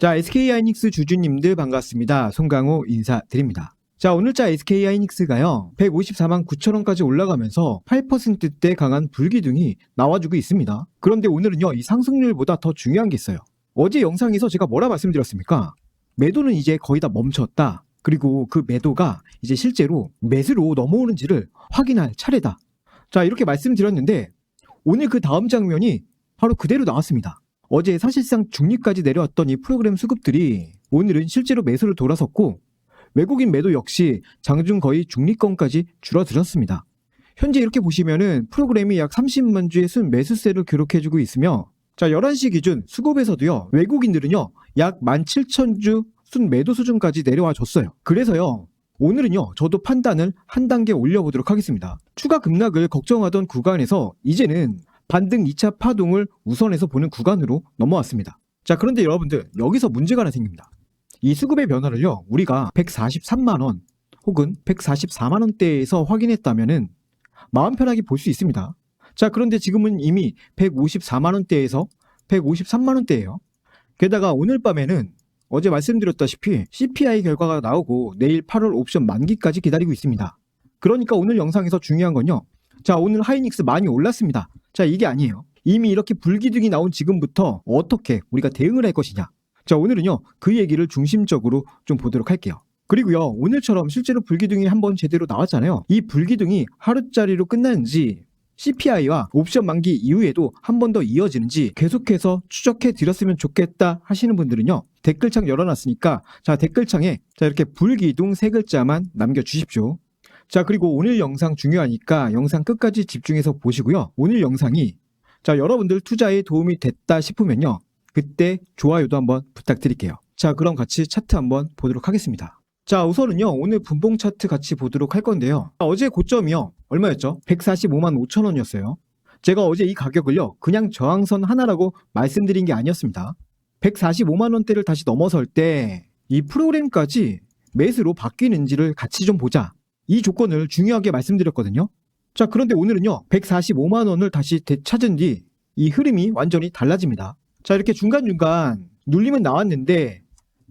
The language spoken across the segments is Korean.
자, SK하이닉스 주주님들 반갑습니다. 송강호 인사드립니다. 자, 오늘자 SK하이닉스가요 154만 9천원까지 올라가면서 8%대 강한 불기둥이 나와주고 있습니다. 그런데 오늘은요 이 상승률보다 더 중요한 게 있어요. 어제 영상에서 제가 뭐라 말씀드렸습니까? 매도는 이제 거의 다 멈췄다. 그리고 그 매도가 이제 실제로 매수로 넘어오는지를 확인할 차례다. 자, 이렇게 말씀드렸는데 오늘 그 다음 장면이 바로 그대로 나왔습니다. 어제 사실상 중립까지 내려왔던 이 프로그램 수급들이 오늘은 실제로 매수를 돌아섰고 외국인 매도 역시 장중 거의 중립권까지 줄어들었습니다. 현재 이렇게 보시면은 프로그램이 약 30만 주의 순 매수세를 기록해주고 있으며 자 11시 기준 수급에서도요 외국인들은요 약 17,000주 순 매도 수준까지 내려와 줬어요. 그래서요 오늘은요 저도 판단을 한 단계 올려보도록 하겠습니다. 추가 급락을 걱정하던 구간에서 이제는 반등 2차 파동을 우선해서 보는 구간으로 넘어왔습니다. 자, 그런데 여러분들 여기서 문제가 하나 생깁니다. 이 수급의 변화를요 우리가 143만원 혹은 144만원대에서 확인했다면은 마음 편하게 볼 수 있습니다. 자, 그런데 지금은 이미 154만원대에서 153만원대예요. 게다가 오늘 밤에는 어제 말씀드렸다시피 CPI 결과가 나오고 내일 8월 옵션 만기까지 기다리고 있습니다. 그러니까 오늘 영상에서 중요한 건요, 자 오늘 하이닉스 많이 올랐습니다. 자, 이게 아니에요. 이미 이렇게 불기둥이 나온 지금부터 어떻게 우리가 대응을 할 것이냐. 자, 오늘은요 그 얘기를 중심적으로 좀 보도록 할게요. 그리고요 오늘처럼 실제로 불기둥이 한번 제대로 나왔잖아요. 이 불기둥이 하루짜리로 끝나는지 CPI와 옵션 만기 이후에도 한 번 더 이어지는지 계속해서 추적해 드렸으면 좋겠다 하시는 분들은요 댓글창 열어놨으니까 자 댓글창에 자 이렇게 불기둥 세 글자만 남겨주십시오. 자, 그리고 오늘 영상 중요하니까 영상 끝까지 집중해서 보시고요. 오늘 영상이 자 여러분들 투자에 도움이 됐다 싶으면요 그때 좋아요도 한번 부탁드릴게요. 자, 그럼 같이 차트 한번 보도록 하겠습니다. 자, 우선은요 오늘 분봉 차트 같이 보도록 할 건데요. 어제 고점이요 얼마였죠? 145만 5천원이었어요. 제가 어제 이 가격을요 그냥 저항선 하나라고 말씀드린 게 아니었습니다. 145만원대를 다시 넘어설 때 이 프로그램까지 매수로 바뀌는지를 같이 좀 보자, 이 조건을 중요하게 말씀드렸거든요. 자, 그런데 오늘은요 145만원을 다시 되찾은 뒤 이 흐름이 완전히 달라집니다. 자, 이렇게 중간중간 눌림은 나왔는데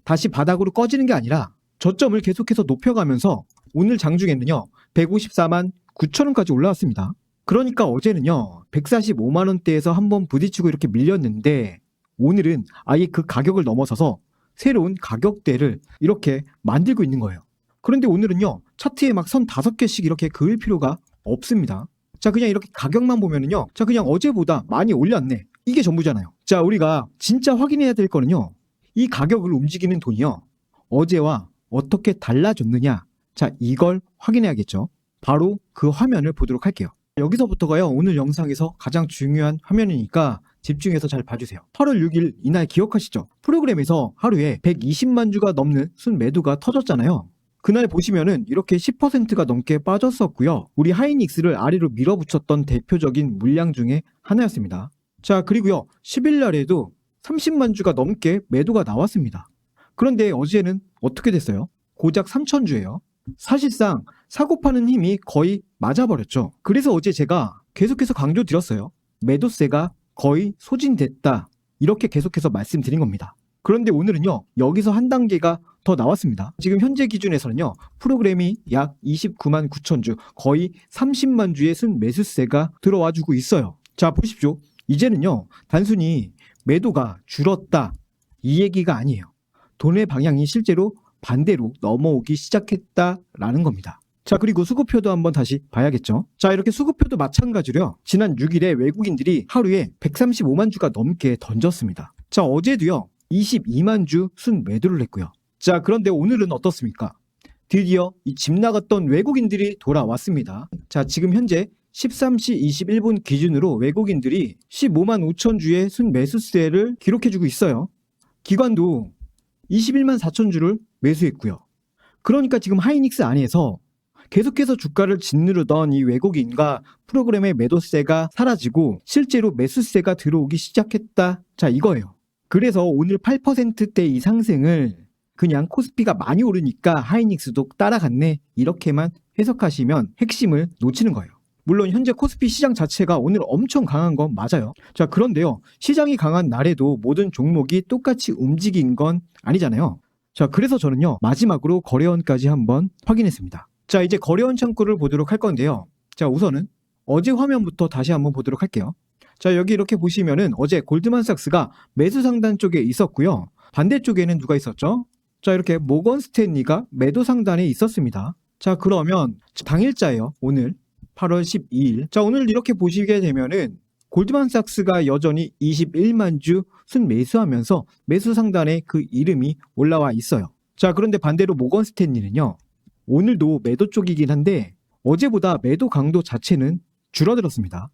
다시 바닥으로 꺼지는 게 아니라 저점을 계속해서 높여가면서 오늘 장중에는요 154만 9천원까지 올라왔습니다. 그러니까 어제는요 145만원대에서 한번 부딪히고 이렇게 밀렸는데 오늘은 아예 그 가격을 넘어서서 새로운 가격대를 이렇게 만들고 있는 거예요. 그런데 오늘은요 차트에 막 선 5개씩 이렇게 그을 필요가 없습니다. 자, 그냥 이렇게 가격만 보면은요 자 그냥 어제보다 많이 올렸네, 이게 전부잖아요. 자, 우리가 진짜 확인해야 될 거는요 이 가격을 움직이는 돈이요 어제와 어떻게 달라졌느냐, 자 이걸 확인해야겠죠. 바로 그 화면을 보도록 할게요. 여기서부터가요 오늘 영상에서 가장 중요한 화면이니까 집중해서 잘 봐주세요. 8월 6일 이날 기억하시죠? 프로그램에서 하루에 120만 주가 넘는 순 매도가 터졌잖아요. 그날 보시면은 이렇게 10%가 넘게 빠졌었고요. 우리 하이닉스를 아래로 밀어붙였던 대표적인 물량 중에 하나였습니다. 자, 그리고요 10일 날에도 30만 주가 넘게 매도가 나왔습니다. 그런데 어제는 어떻게 됐어요? 고작 3,000주예요. 사실상 사고 파는 힘이 거의 맞아버렸죠. 그래서 어제 제가 계속해서 강조드렸어요. 매도세가 거의 소진됐다, 이렇게 계속해서 말씀드린 겁니다. 그런데 오늘은요 여기서 한 단계가 더 나왔습니다. 지금 현재 기준에서는요 프로그램이 약 29만 9천 주, 거의 30만 주의 순 매수세가 들어와 주고 있어요. 자, 보십시오. 이제는요 단순히 매도가 줄었다 이 얘기가 아니에요. 돈의 방향이 실제로 반대로 넘어오기 시작했다라는 겁니다. 자, 그리고 수급표도 한번 다시 봐야겠죠. 자, 이렇게 수급표도 마찬가지로요 지난 6일에 외국인들이 하루에 135만 주가 넘게 던졌습니다. 자, 어제도요 22만 주 순 매도를 했고요. 자, 그런데 오늘은 어떻습니까? 드디어 이 집 나갔던 외국인들이 돌아왔습니다. 자, 지금 현재 13시 21분 기준으로 외국인들이 15만 5천 주의 순 매수세를 기록해주고 있어요. 기관도 21만 4천 주를 매수했고요. 그러니까 지금 하이닉스 안에서 계속해서 주가를 짓누르던 이 외국인과 프로그램의 매도세가 사라지고 실제로 매수세가 들어오기 시작했다. 자, 이거예요. 그래서 오늘 8%대 이 상승을 그냥 코스피가 많이 오르니까 하이닉스도 따라갔네, 이렇게만 해석하시면 핵심을 놓치는 거예요. 물론 현재 코스피 시장 자체가 오늘 엄청 강한 건 맞아요. 자, 그런데요. 시장이 강한 날에도 모든 종목이 똑같이 움직인 건 아니잖아요. 자, 그래서 저는요. 마지막으로 거래원까지 한번 확인했습니다. 자, 이제 거래원 창구를 보도록 할 건데요. 자, 우선은 어제 화면부터 다시 한번 보도록 할게요. 자, 여기 이렇게 보시면은 어제 골드만삭스가 매수 상단 쪽에 있었고요. 반대쪽에는 누가 있었죠? 자, 이렇게 모건 스탠리가 매도 상단에 있었습니다. 자, 그러면 당일자예요. 오늘 8월 12일. 자, 오늘 이렇게 보시게 되면은 골드만삭스가 여전히 21만 주 순매수하면서 매수 상단에 그 이름이 올라와 있어요. 자, 그런데 반대로 모건 스탠리는요. 오늘도 매도 쪽이긴 한데 어제보다 매도 강도 자체는 줄어들었습니다.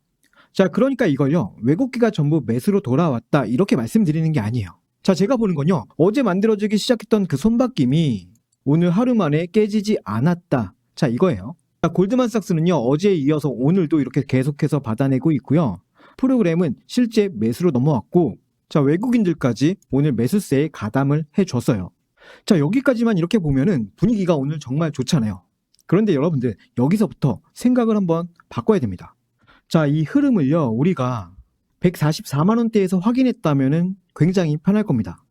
자, 그러니까 이걸요. 외국기가 전부 매수로 돌아왔다 이렇게 말씀드리는 게 아니에요. 자, 제가 보는 건요. 어제 만들어지기 시작했던 그 손바뀜이 오늘 하루 만에 깨지지 않았다. 자, 이거예요. 자, 골드만삭스는요. 어제에 이어서 오늘도 이렇게 계속해서 받아내고 있고요. 프로그램은 실제 매수로 넘어왔고 자, 외국인들까지 오늘 매수세에 가담을 해줬어요. 자, 여기까지만 이렇게 보면은 분위기가 오늘 정말 좋잖아요. 그런데 여러분들 여기서부터 생각을 한번 바꿔야 됩니다. 자, 이 흐름을요. 우리가 144만 원대에서 확인했다면은 굉장히 편할 겁니다.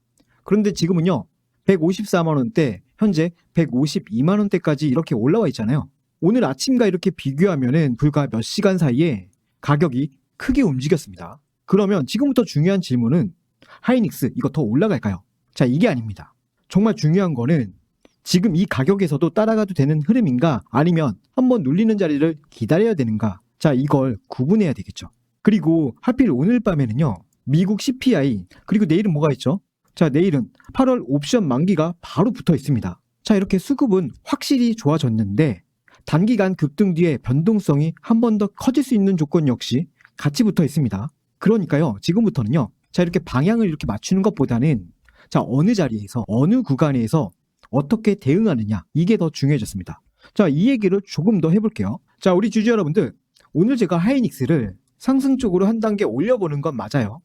그런데 지금은요. 154만 원대, 현재 152만 원대까지 이렇게 올라와 있잖아요. 오늘 아침과 이렇게 비교하면은 불과 몇 시간 사이에 가격이 크게 움직였습니다. 그러면 지금부터 중요한 질문은 하이닉스 이거 더 올라갈까요? 자, 이게 아닙니다. 정말 중요한 거는 지금 이 가격에서도 따라가도 되는 흐름인가 아니면 한번 눌리는 자리를 기다려야 되는가. 자, 이걸 구분해야 되겠죠. 그리고 하필 오늘 밤에는요. 미국 CPI 그리고 내일은 뭐가 있죠? 자, 내일은 8월 옵션 만기가 바로 붙어 있습니다. 자, 이렇게 수급은 확실히 좋아졌는데 단기간 급등 뒤에 변동성이 한 번 더 커질 수 있는 조건 역시 같이 붙어 있습니다. 그러니까요. 지금부터는요. 자, 이렇게 방향을 이렇게 맞추는 것보다는 자, 어느 자리에서 어느 구간에서 어떻게 대응하느냐 이게 더 중요해졌습니다. 자, 이 얘기를 조금 더 해볼게요. 자, 우리 주주 여러분들 오늘 제가 하이닉스를 상승 쪽으로 한 단계 올려보는 건 맞아요.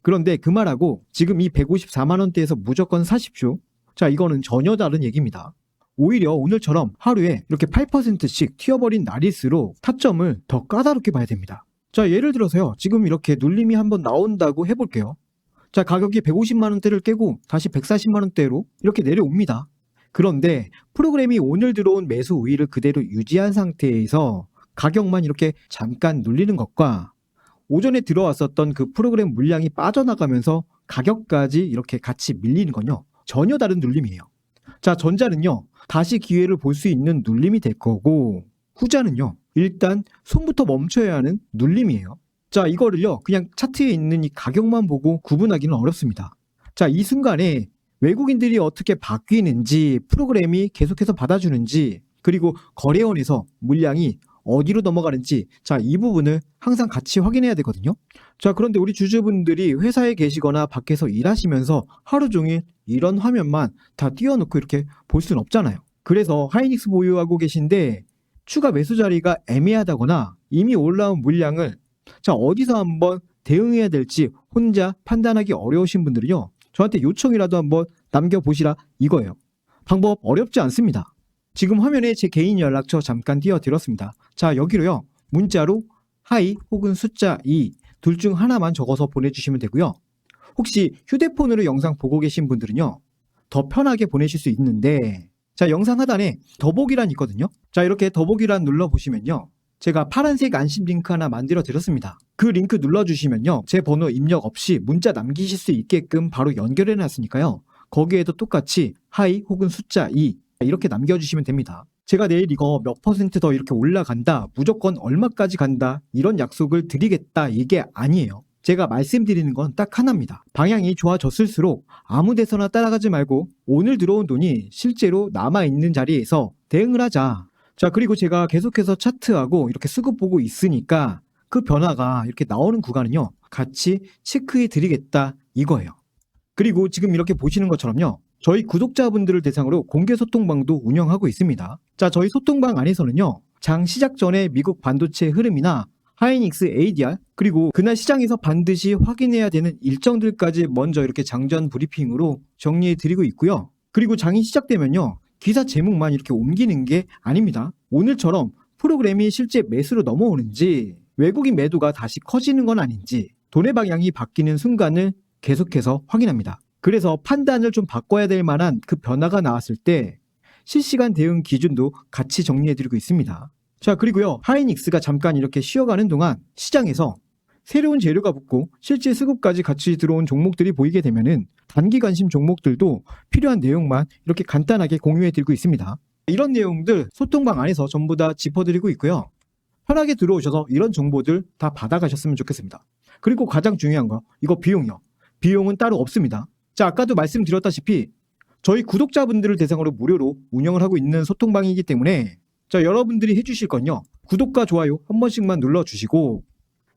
그런데 그 말하고 지금 이 154만 원대에서 무조건 사십시오. 자, 이거는 전혀 다른 얘기입니다. 오히려 오늘처럼 하루에 이렇게 8%씩 튀어버린 날일수록 타점을 더 까다롭게 봐야 됩니다. 자, 예를 들어서요. 지금 이렇게 눌림이 한번 나온다고 해볼게요. 자, 가격이 150만 원대를 깨고 다시 140만 원대로 이렇게 내려옵니다. 그런데 프로그램이 오늘 들어온 매수 우위를 그대로 유지한 상태에서 가격만 이렇게 잠깐 눌리는 것과 오전에 들어왔었던 그 프로그램 물량이 빠져나가면서 가격까지 이렇게 같이 밀리는 건요. 전혀 다른 눌림이에요. 자, 전자는요. 다시 기회를 볼 수 있는 눌림이 될 거고 후자는요. 일단 손부터 멈춰야 하는 눌림이에요. 자, 이거를요. 그냥 차트에 있는 이 가격만 보고 구분하기는 어렵습니다. 자, 이 순간에 외국인들이 어떻게 바뀌는지 프로그램이 계속해서 받아주는지 그리고 거래원에서 물량이 어디로 넘어가는지 자, 이 부분을 항상 같이 확인해야 되거든요. 자, 그런데 우리 주주분들이 회사에 계시거나 밖에서 일하시면서 하루 종일 이런 화면만 다 띄워놓고 이렇게 볼 수는 없잖아요. 그래서 하이닉스 보유하고 계신데 추가 매수 자리가 애매하다거나 이미 올라온 물량을 자, 어디서 한번 대응해야 될지 혼자 판단하기 어려우신 분들은요. 저한테 요청이라도 한번 남겨보시라 이거예요. 방법 어렵지 않습니다. 지금 화면에 제 개인 연락처 잠깐 띄워드렸습니다. 자, 여기로요. 문자로 하이 혹은 숫자 2 둘 중 하나만 적어서 보내주시면 되고요. 혹시 휴대폰으로 영상 보고 계신 분들은요. 더 편하게 보내실 수 있는데 자, 영상 하단에 더보기란 있거든요. 자, 이렇게 더보기란 눌러보시면요. 제가 파란색 안심 링크 하나 만들어 드렸습니다. 그 링크 눌러주시면요. 제 번호 입력 없이 문자 남기실 수 있게끔 바로 연결해 놨으니까요. 거기에도 똑같이 하이 혹은 숫자 2 이렇게 남겨주시면 됩니다. 제가 내일 이거 몇 퍼센트 더 이렇게 올라간다, 무조건 얼마까지 간다 이런 약속을 드리겠다 이게 아니에요. 제가 말씀드리는 건 딱 하나입니다. 방향이 좋아졌을수록 아무 데서나 따라가지 말고 오늘 들어온 돈이 실제로 남아있는 자리에서 대응을 하자. 자, 그리고 제가 계속해서 차트하고 이렇게 수급 보고 있으니까 그 변화가 이렇게 나오는 구간은요. 같이 체크해 드리겠다 이거예요. 그리고 지금 이렇게 보시는 것처럼요. 저희 구독자분들을 대상으로 공개 소통방도 운영하고 있습니다. 자, 저희 소통방 안에서는요. 장 시작 전에 미국 반도체 흐름이나 하이닉스 ADR 그리고 그날 시장에서 반드시 확인해야 되는 일정들까지 먼저 이렇게 장전 브리핑으로 정리해 드리고 있고요. 그리고 장이 시작되면요. 기사 제목만 이렇게 옮기는 게 아닙니다. 오늘처럼 프로그램이 실제 매수로 넘어오는지, 외국인 매도가 다시 커지는 건 아닌지 돈의 방향이 바뀌는 순간을 계속해서 확인합니다. 그래서 판단을 좀 바꿔야 될 만한 그 변화가 나왔을 때 실시간 대응 기준도 같이 정리해드리고 있습니다. 자, 그리고요, 하이닉스가 잠깐 이렇게 쉬어가는 동안 시장에서 새로운 재료가 붙고 실제 수급까지 같이 들어온 종목들이 보이게 되면은 단기 관심 종목들도 필요한 내용만 이렇게 간단하게 공유해드리고 있습니다. 이런 내용들 소통방 안에서 전부 다 짚어드리고 있고요. 편하게 들어오셔서 이런 정보들 다 받아가셨으면 좋겠습니다. 그리고 가장 중요한 거, 이거 비용이요. 비용은 따로 없습니다. 자, 아까도 말씀드렸다시피 저희 구독자분들을 대상으로 무료로 운영을 하고 있는 소통방이기 때문에 자, 여러분들이 해주실 건요, 구독과 좋아요 한 번씩만 눌러주시고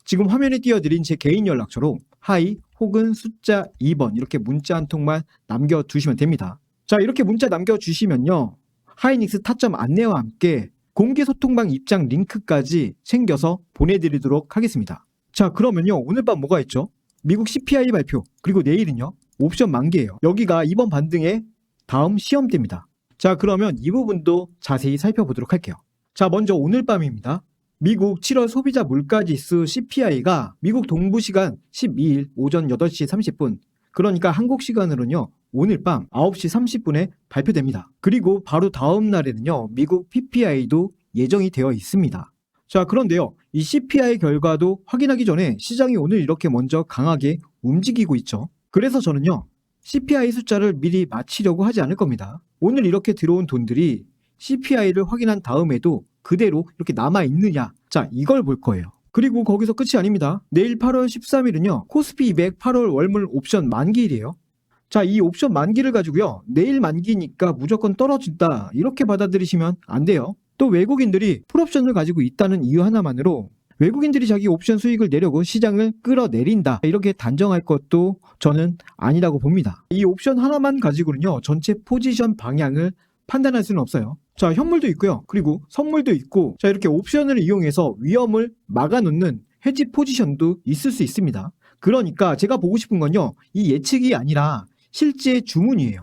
지금 화면에 띄워드린 제 개인 연락처로 하이 혹은 숫자 2번 이렇게 문자 한 통만 남겨두시면 됩니다. 자, 이렇게 문자 남겨주시면요, 하이닉스 타점 안내와 함께 공개 소통방 입장 링크까지 챙겨서 보내드리도록 하겠습니다. 자, 그러면요, 오늘 밤 뭐가 있죠? 미국 CPI 발표, 그리고 내일은요 옵션 만기예요. 여기가 이번 반등의 다음 시험대입니다. 자, 그러면 이 부분도 자세히 살펴보도록 할게요. 자, 먼저 오늘 밤입니다. 미국 7월 소비자 물가지수 CPI가 미국 동부시간 12일 오전 8시 30분, 그러니까 한국 시간으로는요 오늘 밤 9시 30분에 발표됩니다. 그리고 바로 다음 날에는요 미국 PPI도 예정이 되어 있습니다. 자, 그런데요, 이 CPI 결과도 확인하기 전에 시장이 오늘 이렇게 먼저 강하게 움직이고 있죠. 그래서 저는요, CPI 숫자를 미리 맞히려고 하지 않을 겁니다. 오늘 이렇게 들어온 돈들이 CPI를 확인한 다음에도 그대로 이렇게 남아있느냐, 자, 이걸 볼 거예요. 그리고 거기서 끝이 아닙니다. 내일 8월 13일은요 코스피 200 8월 월물 옵션 만기일이에요. 자, 이 옵션 만기를 가지고요, 내일 만기니까 무조건 떨어진다 이렇게 받아들이시면 안 돼요. 또 외국인들이 풀옵션을 가지고 있다는 이유 하나만으로 외국인들이 자기 옵션 수익을 내려고 시장을 끌어내린다 이렇게 단정할 것도 저는 아니라고 봅니다. 이 옵션 하나만 가지고는요 전체 포지션 방향을 판단할 수는 없어요. 자, 현물도 있고요, 그리고 선물도 있고, 자, 이렇게 옵션을 이용해서 위험을 막아놓는 헤지 포지션도 있을 수 있습니다. 그러니까 제가 보고 싶은 건요, 이 예측이 아니라 실제 주문이에요.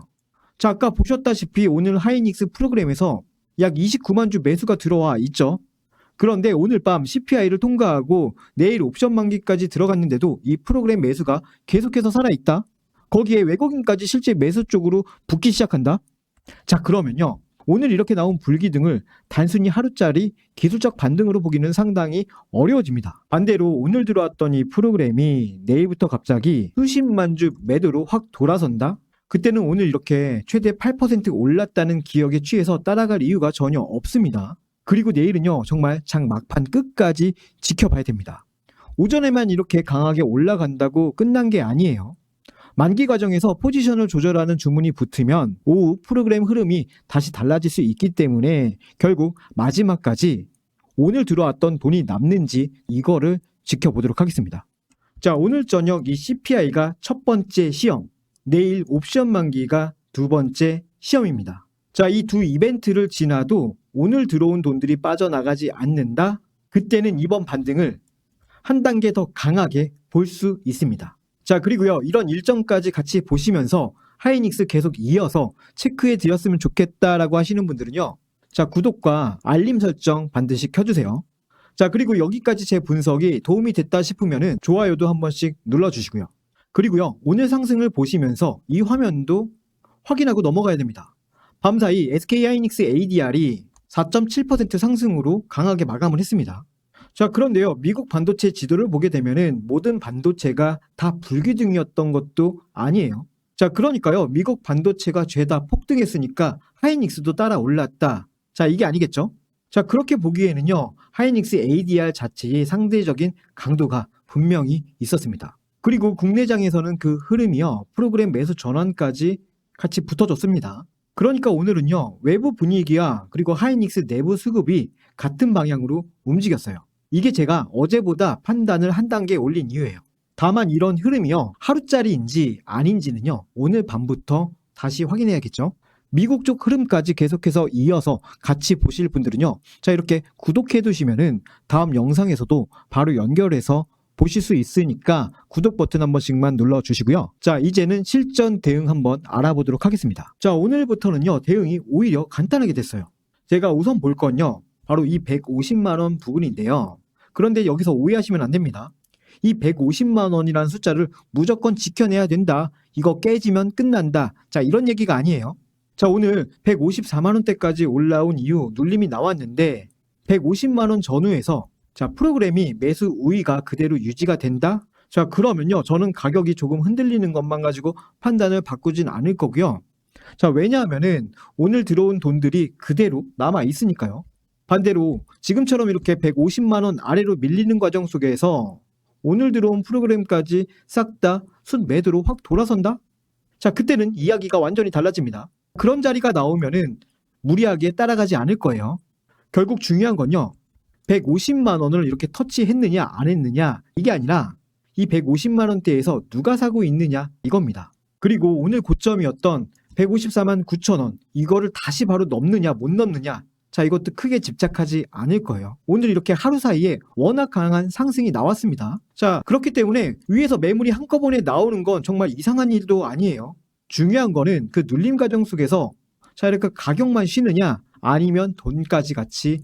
자, 아까 보셨다시피 오늘 하이닉스 프로그램에서 약 29만 주 매수가 들어와 있죠. 그런데 오늘 밤 CPI를 통과하고 내일 옵션 만기까지 들어갔는데도 이 프로그램 매수가 계속해서 살아있다. 거기에 외국인까지 실제 매수 쪽으로 붙기 시작한다. 자, 그러면요, 오늘 이렇게 나온 불기둥을 단순히 하루짜리 기술적 반등으로 보기는 상당히 어려워집니다. 반대로 오늘 들어왔던 이 프로그램이 내일부터 갑자기 수십만 주 매도로 확 돌아선다? 그때는 오늘 이렇게 최대 8% 올랐다는 기억에 취해서 따라갈 이유가 전혀 없습니다. 그리고 내일은요 정말 장 막판 끝까지 지켜봐야 됩니다. 오전에만 이렇게 강하게 올라간다고 끝난 게 아니에요. 만기 과정에서 포지션을 조절하는 주문이 붙으면 오후 프로그램 흐름이 다시 달라질 수 있기 때문에 결국 마지막까지 오늘 들어왔던 돈이 남는지 이거를 지켜보도록 하겠습니다. 자, 오늘 저녁 이 CPI가 첫 번째 시험, 내일 옵션 만기가 두 번째 시험입니다. 자, 이 두 이벤트를 지나도 오늘 들어온 돈들이 빠져나가지 않는다? 그때는 이번 반등을 한 단계 더 강하게 볼 수 있습니다. 자, 그리고요, 이런 일정까지 같이 보시면서 하이닉스 계속 이어서 체크해 드렸으면 좋겠다라고 하시는 분들은요, 자, 구독과 알림 설정 반드시 켜주세요. 자, 그리고 여기까지 제 분석이 도움이 됐다 싶으면은 좋아요도 한 번씩 눌러주시고요. 그리고요, 오늘 상승을 보시면서 이 화면도 확인하고 넘어가야 됩니다. 밤사이 SK하이닉스 ADR이 4.7% 상승으로 강하게 마감을 했습니다. 자, 그런데요, 미국 반도체 지도를 보게 되면은 모든 반도체가 다 불기둥이었던 것도 아니에요. 자, 그러니까요, 미국 반도체가 죄다 폭등했으니까 하이닉스도 따라 올랐다. 자, 이게 아니겠죠? 자, 그렇게 보기에는요, 하이닉스 ADR 자체의 상대적인 강도가 분명히 있었습니다. 그리고 국내장에서는 그 흐름이요, 프로그램 매수 전환까지 같이 붙어줬습니다. 그러니까 오늘은요, 외부 분위기와 그리고 하이닉스 내부 수급이 같은 방향으로 움직였어요. 이게 제가 어제보다 판단을 한 단계 올린 이유예요. 다만 이런 흐름이요, 하루짜리인지 아닌지는요, 오늘 밤부터 다시 확인해야겠죠. 미국 쪽 흐름까지 계속해서 이어서 같이 보실 분들은요, 자, 이렇게 구독해 두시면은 다음 영상에서도 바로 연결해서 보실 수 있으니까 구독 버튼 한 번씩만 눌러주시고요. 자, 이제는 실전 대응 한번 알아보도록 하겠습니다. 자, 오늘부터는요, 대응이 오히려 간단하게 됐어요. 제가 우선 볼 건요, 바로 이 150만 원 부분인데요. 그런데 여기서 오해하시면 안 됩니다. 이 150만 원이라는 숫자를 무조건 지켜내야 된다. 이거 깨지면 끝난다. 자, 이런 얘기가 아니에요. 자, 오늘 154만 원대까지 올라온 이후 눌림이 나왔는데 150만 원 전후에서 자, 프로그램이 매수 우위가 그대로 유지가 된다? 자, 그러면요. 저는 가격이 조금 흔들리는 것만 가지고 판단을 바꾸진 않을 거고요. 자, 왜냐하면은 오늘 들어온 돈들이 그대로 남아 있으니까요. 반대로 지금처럼 이렇게 150만 원 아래로 밀리는 과정 속에서 오늘 들어온 프로그램까지 싹 다 순매도로 확 돌아선다? 자, 그때는 이야기가 완전히 달라집니다. 그런 자리가 나오면은 무리하게 따라가지 않을 거예요. 결국 중요한 건요. 150만 원을 이렇게 터치했느냐 안 했느냐 이게 아니라 이 150만 원대에서 누가 사고 있느냐 이겁니다. 그리고 오늘 고점이었던 154만 9천 원 이거를 다시 바로 넘느냐 못 넘느냐 자, 이것도 크게 집착하지 않을 거예요. 오늘 이렇게 하루 사이에 워낙 강한 상승이 나왔습니다. 자, 그렇기 때문에 위에서 매물이 한꺼번에 나오는 건 정말 이상한 일도 아니에요. 중요한 거는 그 눌림 과정 속에서 자, 이렇게 가격만 쉬느냐 아니면 돈까지 같이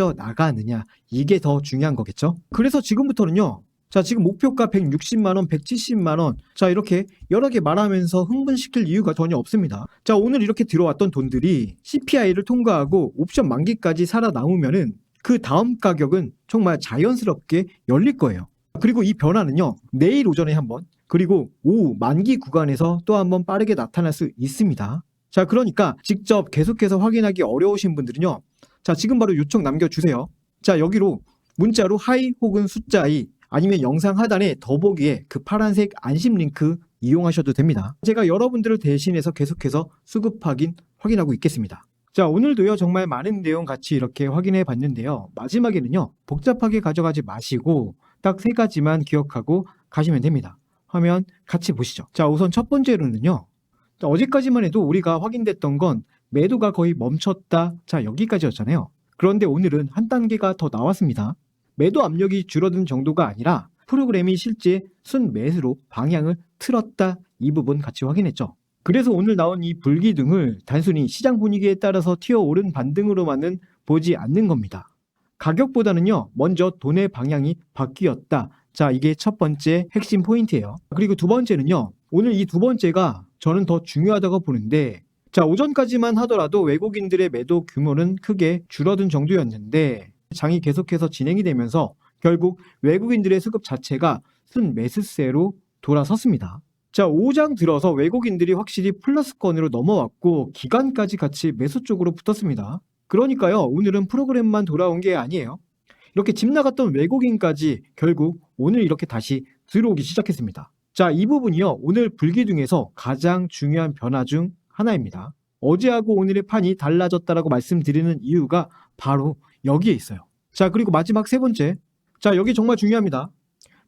빠져나가느냐 이게 더 중요한 거겠죠. 그래서 지금부터는요. 자, 지금 목표가 160만 원, 170만 원. 자, 이렇게 여러 개 말하면서 흥분시킬 이유가 전혀 없습니다. 자, 오늘 이렇게 들어왔던 돈들이 CPI를 통과하고 옵션 만기까지 살아남으면은 그 다음 가격은 정말 자연스럽게 열릴 거예요. 그리고 이 변화는요. 내일 오전에 한번 그리고 오후 만기 구간에서 또 한번 빠르게 나타날 수 있습니다. 자, 그러니까 직접 계속해서 확인하기 어려우신 분들은요. 자, 지금 바로 요청 남겨주세요. 자, 여기로 문자로 하이 혹은 숫자 2 아니면 영상 하단에 더보기에 그 파란색 안심 링크 이용하셔도 됩니다. 제가 여러분들을 대신해서 계속해서 수급 확인하고 있겠습니다. 자, 오늘도요 정말 많은 내용 같이 이렇게 확인해 봤는데요. 마지막에는요 복잡하게 가져가지 마시고 딱 3가지만 기억하고 가시면 됩니다. 화면 같이 보시죠. 자, 우선 첫 번째로는요. 자, 어제까지만 해도 우리가 확인됐던 건 매도가 거의 멈췄다. 자, 여기까지였잖아요. 그런데 오늘은 한 단계가 더 나왔습니다. 매도 압력이 줄어든 정도가 아니라 프로그램이 실제 순매수로 방향을 틀었다. 이 부분 같이 확인했죠. 그래서 오늘 나온 이 불기둥을 단순히 시장 분위기에 따라서 튀어오른 반등으로만은 보지 않는 겁니다. 가격보다는요 먼저 돈의 방향이 바뀌었다. 자, 이게 첫 번째 핵심 포인트예요. 그리고 두 번째는요 오늘 이 두 번째가 저는 더 중요하다고 보는데 자, 오전까지만 하더라도 외국인들의 매도 규모는 크게 줄어든 정도였는데 장이 계속해서 진행이 되면서 결국 외국인들의 수급 자체가 순매수세로 돌아섰습니다. 자, 5장 들어서 외국인들이 확실히 플러스권으로 넘어왔고 기관까지 같이 매수 쪽으로 붙었습니다. 그러니까요 오늘은 프로그램만 돌아온 게 아니에요. 이렇게 집 나갔던 외국인까지 결국 오늘 이렇게 다시 들어오기 시작했습니다. 자, 이 부분이요 오늘 불기둥에서 가장 중요한 변화 중 하나입니다. 어제하고 오늘의 판이 달라졌다라고 말씀드리는 이유가 바로 여기에 있어요. 자, 그리고 마지막 세 번째. 자, 여기 정말 중요합니다.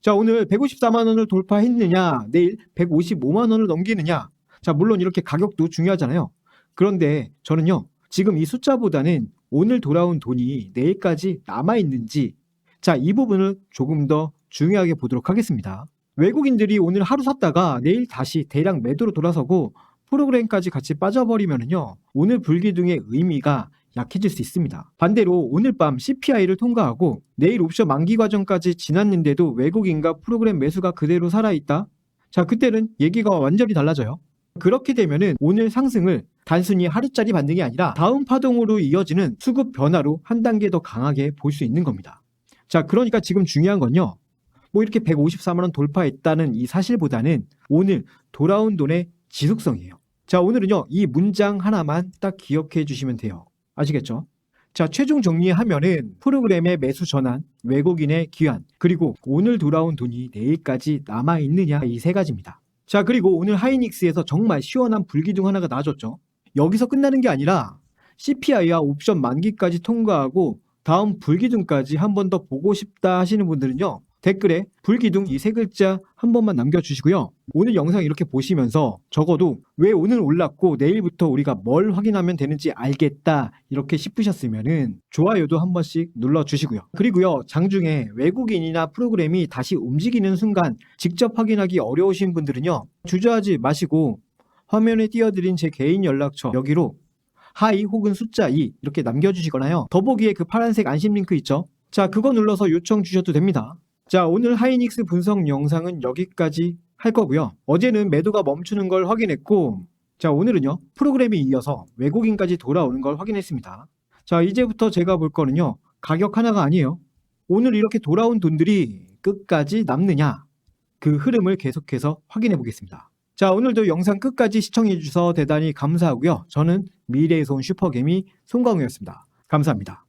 자, 오늘 154만 원을 돌파했느냐, 내일 155만 원을 넘기느냐. 자, 물론 이렇게 가격도 중요하잖아요. 그런데 저는요, 지금 이 숫자보다는 오늘 돌아온 돈이 내일까지 남아있는지, 자, 이 부분을 조금 더 중요하게 보도록 하겠습니다. 외국인들이 오늘 하루 샀다가 내일 다시 대량 매도로 돌아서고 프로그램까지 같이 빠져버리면요, 오늘 불기둥의 의미가 약해질 수 있습니다. 반대로 오늘 밤 CPI를 통과하고 내일 옵션 만기 과정까지 지났는데도 외국인과 프로그램 매수가 그대로 살아있다? 자, 그때는 얘기가 완전히 달라져요. 그렇게 되면은 오늘 상승을 단순히 하루짜리 반등이 아니라 다음 파동으로 이어지는 수급 변화로 한 단계 더 강하게 볼 수 있는 겁니다. 자, 그러니까 지금 중요한 건요. 뭐 이렇게 154만 원 돌파했다는 이 사실보다는 오늘 돌아온 돈의 지속성이에요. 자, 오늘은요. 이 문장 하나만 딱 기억해 주시면 돼요. 아시겠죠? 자, 최종 정리하면은 프로그램의 매수 전환, 외국인의 귀환, 그리고 오늘 돌아온 돈이 내일까지 남아있느냐 이 3가지입니다. 자, 그리고 오늘 하이닉스에서 정말 시원한 불기둥 하나가 나와줬죠. 여기서 끝나는 게 아니라 CPI와 옵션 만기까지 통과하고 다음 불기둥까지 한 번 더 보고 싶다 하시는 분들은요. 댓글에 불기둥 이 3글자 한 번만 남겨주시고요. 오늘 영상 이렇게 보시면서 적어도 왜 오늘 올랐고 내일부터 우리가 뭘 확인하면 되는지 알겠다 이렇게 싶으셨으면은 좋아요도 한 번씩 눌러주시고요. 그리고요 장중에 외국인이나 프로그램이 다시 움직이는 순간 직접 확인하기 어려우신 분들은요 주저하지 마시고 화면에 띄워드린 제 개인 연락처 여기로 하이 혹은 숫자 2 이렇게 남겨주시거나요. 더보기에 그 파란색 안심 링크 있죠? 자, 그거 눌러서 요청 주셔도 됩니다. 자, 오늘 하이닉스 분석 영상은 여기까지 할 거고요. 어제는 매도가 멈추는 걸 확인했고, 자, 오늘은요, 프로그램이 이어서 외국인까지 돌아오는 걸 확인했습니다. 자, 이제부터 제가 볼 거는요, 가격 하나가 아니에요. 오늘 이렇게 돌아온 돈들이 끝까지 남느냐, 그 흐름을 계속해서 확인해 보겠습니다. 자, 오늘도 영상 끝까지 시청해 주셔서 대단히 감사하고요. 저는 미래의 손 슈퍼개미 송강우였습니다. 감사합니다.